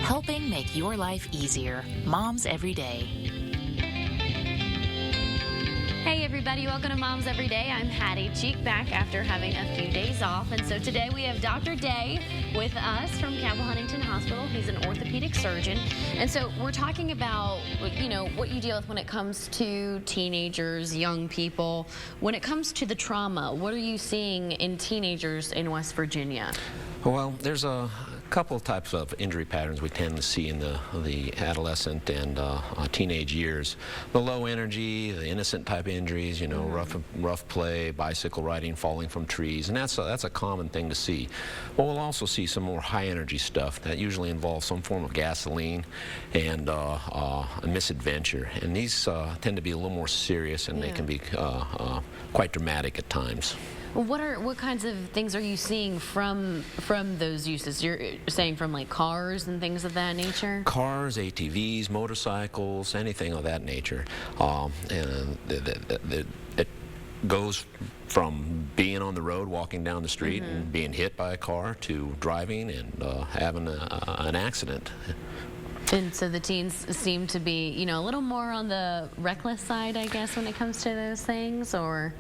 helping make your life easier. Moms Every Day. Hey everybody, welcome to Moms Every Day. I'm Hattie Cheek, back after having a few days off. And so today we have Dr. Day with us from Campbell Huntington Hospital. He's an orthopedic surgeon. And so we're talking about, what you deal with when it comes to teenagers, young people. When it comes to the trauma, what are you seeing in teenagers in West Virginia? Well, there's a couple of types of injury patterns we tend to see in the adolescent and teenage years. The low energy, the innocent type injuries, rough play, bicycle riding, falling from trees, and that's a common thing to see. But we'll also see some more high energy stuff that usually involves some form of gasoline and a misadventure. And these tend to be a little more serious, and they can be quite dramatic at times. What kinds of things are you seeing from those uses? You're saying from like cars and things of that nature? Cars, ATVs, motorcycles, anything of that nature. And it goes from being on the road, walking down the street, and being hit by a car, to driving and having an accident. And so the teens seem to be, a little more on the reckless side, I guess, when it comes to those things, or?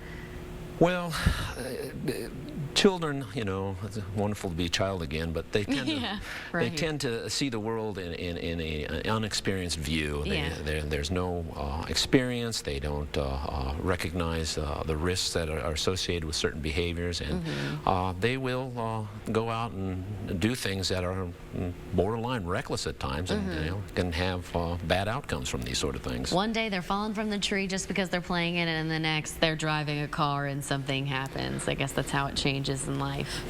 Well, children, it's wonderful to be a child again, but they tend to they tend to see the world in an unexperienced view. There's no experience. They don't recognize the risks that are associated with certain behaviors, and they will go out and do things that are borderline reckless at times, and can have bad outcomes from these sort of things. One day they're falling from the tree just because they're playing in it, and the next they're driving a car and something happens. I guess that's how it changes in life.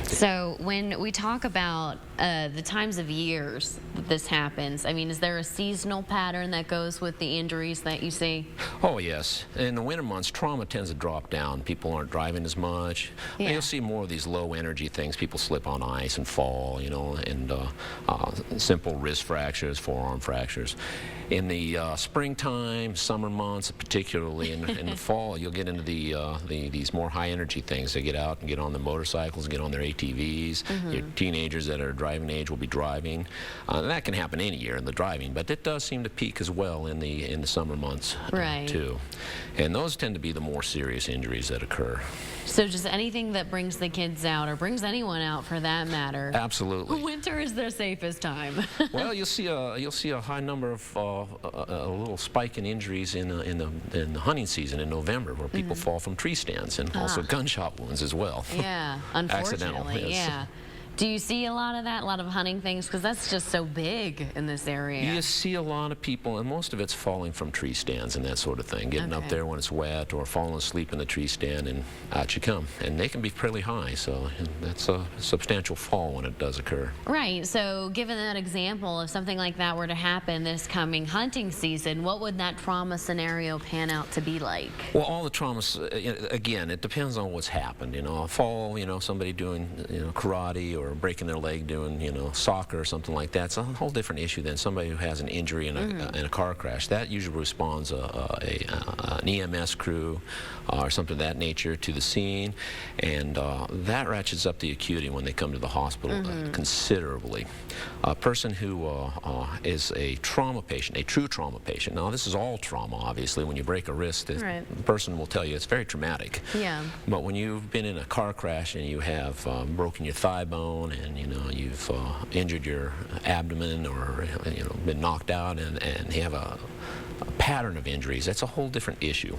So when we talk about the times of years that this happens, I mean, is there a seasonal pattern that goes with the injuries that you see? Oh, yes. In the winter months, trauma tends to drop down. People aren't driving as much. You'll see more of these low energy things. People slip on ice and fall, and simple wrist fractures, forearm fractures. In the springtime, summer months, particularly in the fall, you'll get into these more high energy things. They get out and get on the motorcycles, get on their ATVs. Your teenagers that are driving age will be driving. And that can happen any year in the driving, but it does seem to peak as well in the summer months too. And those tend to be the more serious injuries that occur. So just anything that brings the kids out, or brings anyone out for that matter. Absolutely. Winter is their safest time. Well, you'll see a high number of a little spike in injuries in the hunting season in November, where people fall from tree stands, and also gunshot wounds as well. Yeah, unfortunately. Yeah. Do you see a lot of that, a lot of hunting things? Because that's just so big in this area. You see a lot of people, and most of it's falling from tree stands and that sort of thing, getting up there when it's wet, or falling asleep in the tree stand, and out you come. And they can be fairly high, so that's a substantial fall when it does occur. Right. So given that example, if something like that were to happen this coming hunting season, what would that trauma scenario pan out to be like? Well, all the traumas, again, it depends on what's happened. A fall, somebody doing, karate, or breaking their leg doing, soccer or something like that. It's a whole different issue than somebody who has an injury in a car crash. That usually responds an EMS crew or something of that nature to the scene, and that ratchets up the acuity when they come to the hospital considerably. A person who is a trauma patient, a true trauma patient. Now, this is all trauma, obviously. When you break a wrist, the person will tell you it's very traumatic. Yeah. But when you've been in a car crash and you have broken your thigh bone, and you've injured your abdomen, or been knocked out, and you have a pattern of injuries, that's a whole different issue.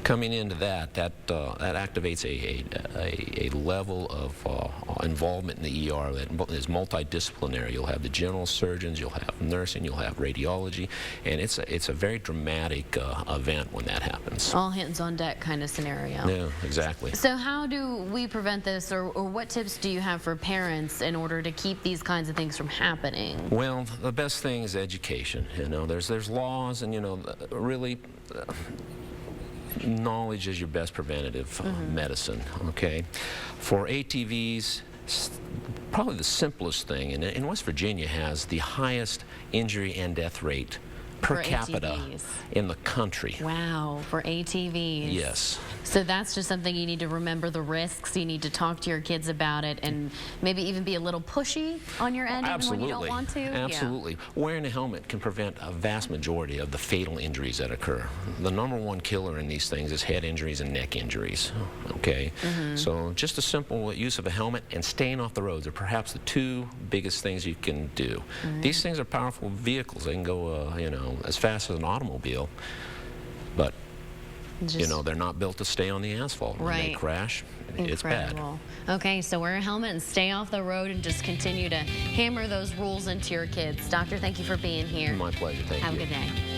Coming into that activates a level of involvement in the ER that is multidisciplinary. You'll have the general surgeons, you'll have nursing, you'll have radiology, and it's a very dramatic event when that happens. All hands on deck kind of scenario. Yeah, exactly. So how do we prevent this, or what tips do you have for parents in order to keep these kinds of things from happening? Well, the best thing is education. There's laws, and really knowledge is your best preventative medicine. Okay, for ATVs, probably the simplest thing, and West Virginia has the highest injury and death rate per For capita ATVs. in the country. Wow, for ATVs. Yes. So that's just something you need to remember, the risks. You need to talk to your kids about it and maybe even be a little pushy on your end even when you don't want to. Absolutely. Wearing a helmet can prevent a vast majority of the fatal injuries that occur. The #1 killer in these things is head injuries and neck injuries. Okay? So just a simple use of a helmet and staying off the roads are perhaps the 2 biggest things you can do. These things are powerful vehicles. They can go, you know, as fast as an automobile, but you know, they're not built to stay on the asphalt. When they crash, it's bad. Okay, so wear a helmet and stay off the road and just continue to hammer those rules into your kids. Doctor, thank you for being here. My pleasure. Thank you. Have a good day.